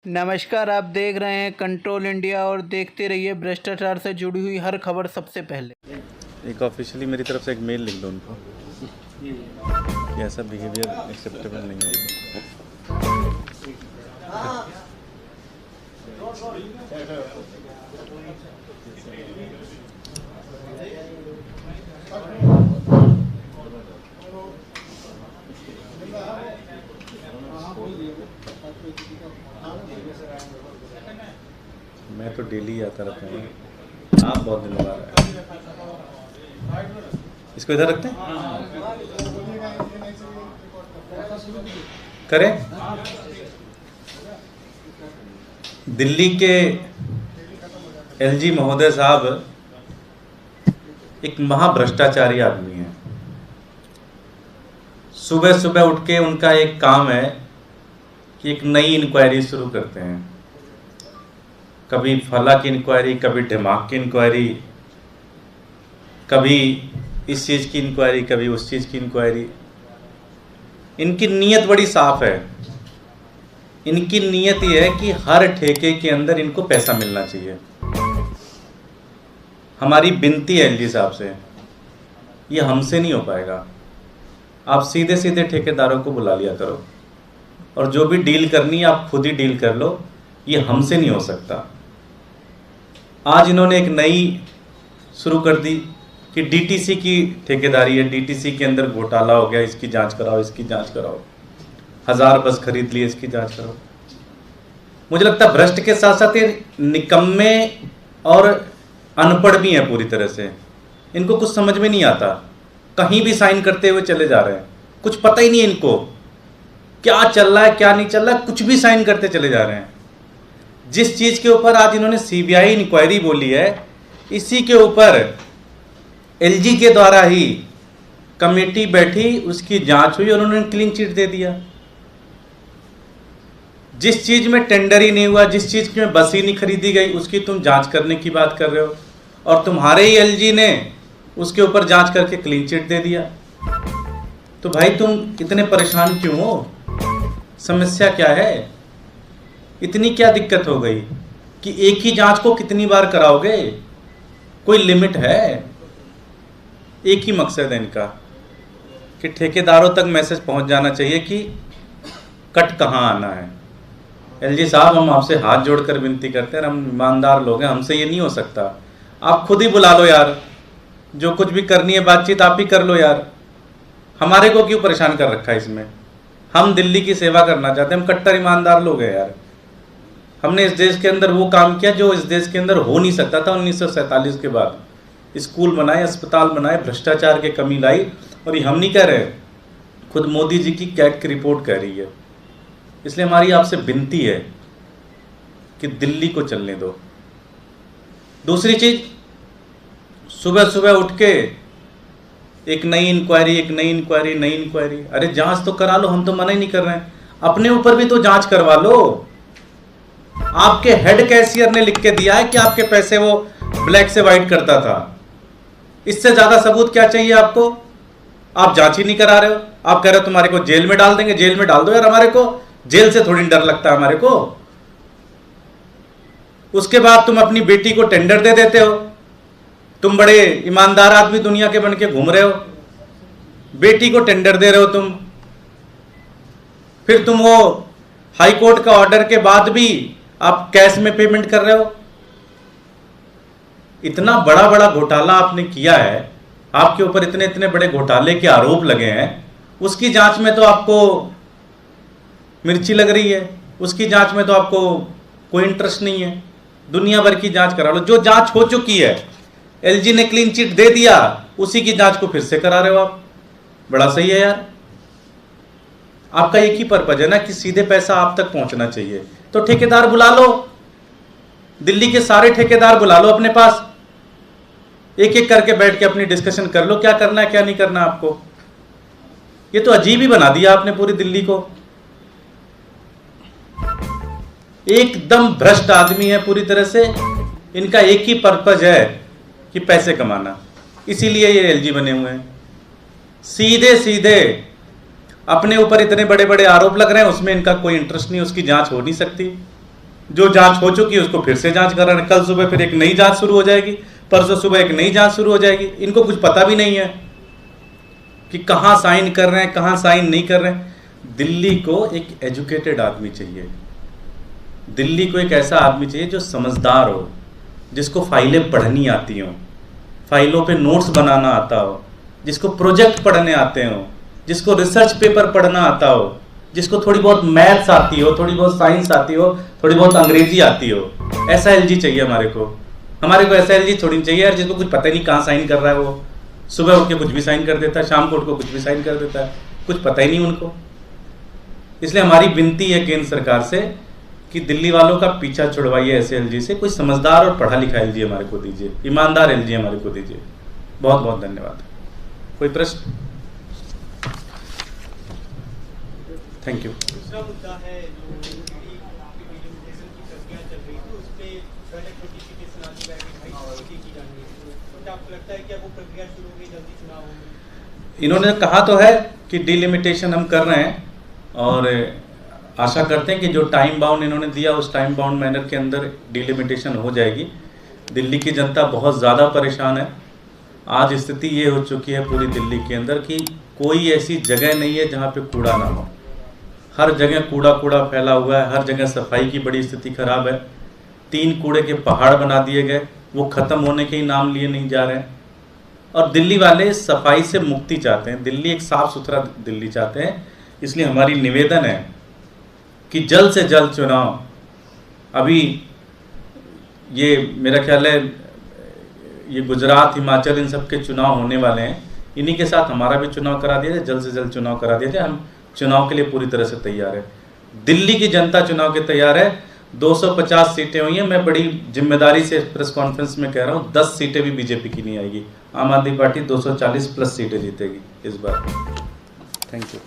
नमस्कार, आप देख रहे हैं कंट्रोल इंडिया और देखते रहिए भ्रष्टाचार से जुड़ी हुई हर खबर सबसे पहले। एक ऑफिशियली मेरी तरफ से एक मेल लिख दो उनको कि ऐसा बिहेवियर एक्सेप्टेबल नहीं है। मैं तो डेली आता रहता हूँ, आप बहुत दिनों बाद आए। इसको इधर रखते हैं, करें। दिल्ली के एलजी महोदय साहब एक महाभ्रष्टाचारी आदमी हैं। सुबह सुबह उठ के उनका एक काम है कि एक नई इंक्वायरी शुरू करते हैं। कभी फला की इंक्वायरी, कभी दिमाग की इंक्वायरी, कभी इस चीज़ की इंक्वायरी, कभी उस चीज़ की इंक्वायरी। इनकी नीयत बड़ी साफ है। इनकी नीयत ये है कि हर ठेके के अंदर इनको पैसा मिलना चाहिए। हमारी विनती है एलजी साहब से, ये हमसे नहीं हो पाएगा। आप सीधे सीधे ठेकेदारों को बुला लिया करो और जो भी डील करनी है आप खुद ही डील कर लो। ये हमसे नहीं हो सकता। आज इन्होंने एक नई शुरू कर दी कि डीटीसी की ठेकेदारी है, डीटीसी के अंदर घोटाला हो गया, इसकी जांच कराओ, इसकी जांच कराओ। 1000 बस खरीद लिए, इसकी जांच करो। मुझे लगता है भ्रष्ट के साथ साथ ये निकम्मे और अनपढ़ भी हैं पूरी तरह से। इनको कुछ समझ में नहीं आता, कहीं भी साइन करते हुए चले जा रहे हैं। कुछ पता ही नहीं है इनको क्या चल रहा है, क्या नहीं चल रहा है, कुछ भी साइन करते चले जा रहे हैं। जिस चीज़ के ऊपर आज इन्होंने सीबीआई इंक्वायरी बोली है, इसी के ऊपर एलजी के द्वारा ही कमेटी बैठी, उसकी जांच हुई और उन्होंने क्लीन चिट दे दिया। जिस चीज़ में टेंडर ही नहीं हुआ, जिस चीज़ में बस ही नहीं खरीदी गई, उसकी तुम जांच करने की बात कर रहे हो और तुम्हारे ही एलजी ने उसके ऊपर जांच करके क्लीन चिट दे दिया। तो भाई तुम इतने परेशान क्यों हो? समस्या क्या है? इतनी क्या दिक्कत हो गई कि एक ही जांच को कितनी बार कराओगे? कोई लिमिट है? एक ही मकसद है इनका कि ठेकेदारों तक मैसेज पहुंच जाना चाहिए कि कट कहाँ आना है। एलजी साहब, हम आपसे हाथ जोड़कर विनती करते हैं, हम ईमानदार लोग हैं, हमसे ये नहीं हो सकता। आप खुद ही बुला लो यार, जो कुछ भी करनी है बातचीत आप ही कर लो यार। हमारे को क्यों परेशान कर रखा है इसमें? हम दिल्ली की सेवा करना चाहते हैं, हम कट्टर ईमानदार लोग हैं यार। हमने इस देश के अंदर वो काम किया जो इस देश के अंदर हो नहीं सकता था 1947 के बाद। स्कूल बनाए, अस्पताल बनाए, भ्रष्टाचार की कमी लाई। और ये हम नहीं कह रहे, खुद मोदी जी की कैट की रिपोर्ट कह रही है। इसलिए हमारी आपसे विनती है कि दिल्ली को चलने दो। दूसरी चीज, सुबह सुबह उठ के एक नई इंक्वायरी, एक नई इंक्वायरी, नई इंक्वायरी। अरे जांच तो करा लो, हम तो मना ही नहीं कर रहे हैं। अपने ऊपर भी तो जांच करवा लो। आपके हेड कैशियर ने लिख के दिया है कि आपके पैसे वो ब्लैक से व्हाइट करता था। इससे ज्यादा सबूत क्या चाहिए आपको? आप जांच ही नहीं करा रहे हो। आप कह रहे हो तुम्हारे को जेल में डाल देंगे। जेल में डाल दो यार, हमारे को जेल से थोड़ी डर लगता है हमारे को। उसके बाद तुम अपनी बेटी को टेंडर दे देते हो। तुम बड़े ईमानदार आदमी दुनिया के बन के घूम रहे हो, बेटी को टेंडर दे रहे हो तुम। फिर तुम वो हाई कोर्ट का ऑर्डर के बाद भी आप कैश में पेमेंट कर रहे हो। इतना बड़ा बड़ा घोटाला आपने किया है, आपके ऊपर इतने इतने बड़े घोटाले के आरोप लगे हैं। उसकी जांच में तो आपको मिर्ची लग रही है, उसकी जांच में तो आपको कोई इंटरेस्ट नहीं है। दुनिया भर की जांच करा लो। जो जांच हो चुकी है, एलजी ने क्लीन चिट दे दिया, उसी की जांच को फिर से करा रहे हो आप। बड़ा सही है यार। आपका एक ही पर्पज है ना कि सीधे पैसा आप तक पहुंचना चाहिए। तो ठेकेदार बुला लो, दिल्ली के सारे ठेकेदार बुला लो अपने पास, एक एक करके बैठ के अपनी डिस्कशन कर लो, क्या करना है क्या नहीं करना आपको। ये तो अजीब ही बना दिया आपने पूरी दिल्ली को। एकदम भ्रष्ट आदमी है पूरी तरह से। इनका एक ही पर्पज है कि पैसे कमाना, इसीलिए ये एलजी बने हुए हैं। सीधे सीधे अपने ऊपर इतने बड़े बड़े आरोप लग रहे हैं, उसमें इनका कोई इंटरेस्ट नहीं, उसकी जांच हो नहीं सकती। जो जांच हो चुकी है उसको फिर से जांच कर रहे हैं। कल सुबह फिर एक नई जांच शुरू हो जाएगी, परसों सुबह एक नई जांच शुरू हो जाएगी। इनको कुछ पता भी नहीं है कि कहाँ साइन कर रहे हैं, कहाँ साइन नहीं कर रहे हैं। दिल्ली को एक एजुकेटेड आदमी चाहिए, दिल्ली को एक ऐसा आदमी चाहिए जो समझदार हो, जिसको फाइलें पढ़नी आती हों, फाइलों पे नोट्स बनाना आता हो, जिसको प्रोजेक्ट पढ़ने आते हो, जिसको रिसर्च पेपर पढ़ना आता हो, जिसको थोड़ी बहुत मैथ्स आती हो, थोड़ी बहुत साइंस आती हो, थोड़ी बहुत अंग्रेजी आती हो। ऐसा एलजी चाहिए हमारे को। हमारे को ऐसा एलजी थोड़ी चाहिए यार जिसको कुछ पता ही नहीं कहाँ साइन कर रहा है। वो सुबह उठ के कुछ भी साइन कर देता है, शाम को उठ को कुछ भी साइन कर देता है, कुछ पता ही नहीं उनको। इसलिए हमारी विनती है केंद्र सरकार से कि दिल्ली वालों का पीछा छुड़वाइए ऐसे एलजी से। कोई समझदार और पढ़ा लिखा एलजी हमारे को दीजिए, ईमानदार एलजी हमारे को दीजिए। बहुत बहुत धन्यवाद। कोई प्रश्न? Thank you. दूसरा मुद्दा है जो डिलिमिटेशन की प्रक्रिया चल रही थी, उस पे पहले नोटिफिकेशन आ चुका है कि 22 की जानी है, तो क्या आपको लगता है कि अब वो प्रक्रिया शुरू होगी, जल्दी चुनाव होंगे? इन्होंने कहा तो है कि डिलिमिटेशन हम कर रहे हैं और आशा करते हैं कि जो टाइम बाउंड इन्होंने दिया उस टाइम बाउंड मैनर के अंदर डिलिमिटेशन हो जाएगी। दिल्ली की जनता बहुत ज़्यादा परेशान है। आज स्थिति ये हो चुकी है पूरी दिल्ली के अंदर कि कोई ऐसी जगह नहीं है जहाँ पे कूड़ा ना हो। हर जगह कूड़ा कूड़ा फैला हुआ है, हर जगह सफाई की बड़ी स्थिति खराब है। 3 कूड़े के पहाड़ बना दिए गए, वो ख़त्म होने के ही नाम लिए नहीं जा रहे हैं। और दिल्ली वाले सफाई से मुक्ति चाहते हैं, दिल्ली एक साफ़ सुथरा दिल्ली चाहते हैं। इसलिए हमारी निवेदन है कि जल्द से जल्द चुनाव, अभी ये मेरा ख्याल है ये गुजरात, हिमाचल इन सब के चुनाव होने वाले हैं, इन्हीं के साथ हमारा भी चुनाव करा दिया जाए, जल्द से जल्द चुनाव करा दिया जाए। हम चुनाव के लिए पूरी तरह से तैयार है। दिल्ली की जनता चुनाव के तैयार है। 250 सीटें हुई हैं। मैं बड़ी जिम्मेदारी से प्रेस कॉन्फ्रेंस में कह रहा हूँ 10 सीटें भी बीजेपी की नहीं आएगी। आम आदमी पार्टी 240 प्लस सीटें जीतेगी इस बार। Thank you.